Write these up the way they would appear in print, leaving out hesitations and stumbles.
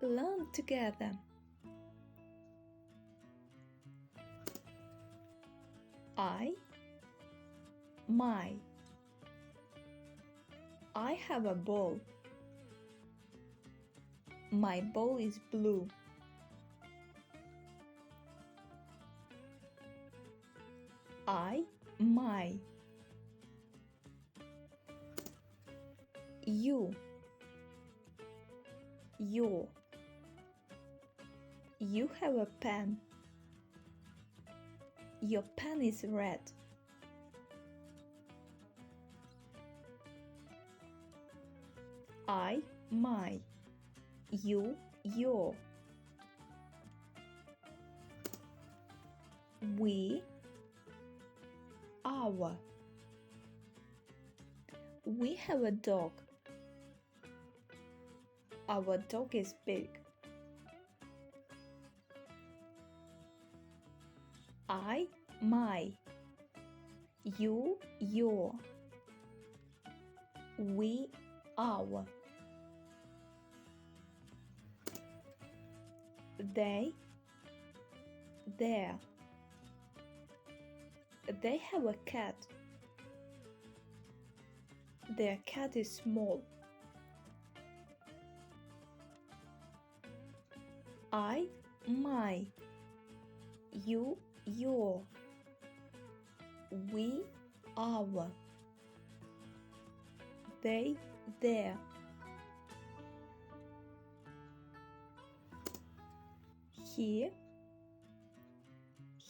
learn together. I, my. I have a ball. My ball is blue. I, my. You, your. You have a pen. Your pen is red. I, my. You, your. We, our. We have a dog. Our dog is big. I, my. You, your. We, our. They, their. They have a cat. Their cat is small. I, my. You, your. We, our. They, their. He,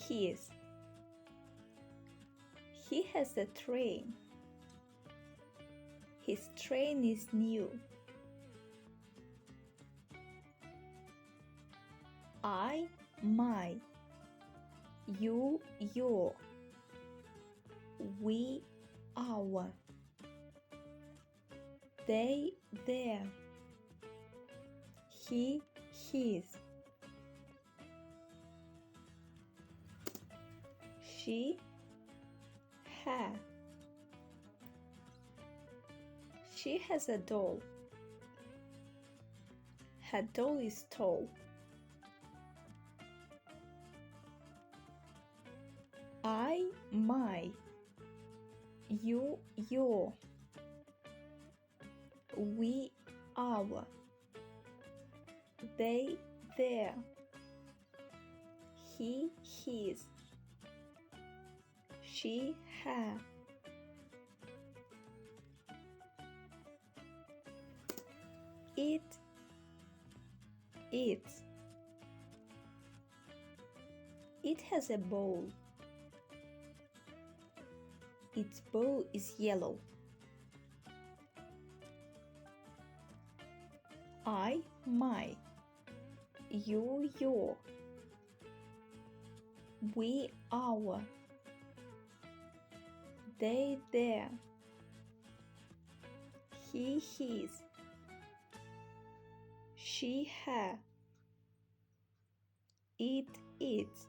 his. He has a train. His train is new. I, my. You, your. We, our. They, their. He, his. She, her. She has a doll. Her doll is tall. I, my. You, your. We, our. They, their. He, his. She, her. It, its. It has a bowl. Its bowl is yellow. I, my. You, your. We, our. They, their. He, his. She, her. It, its.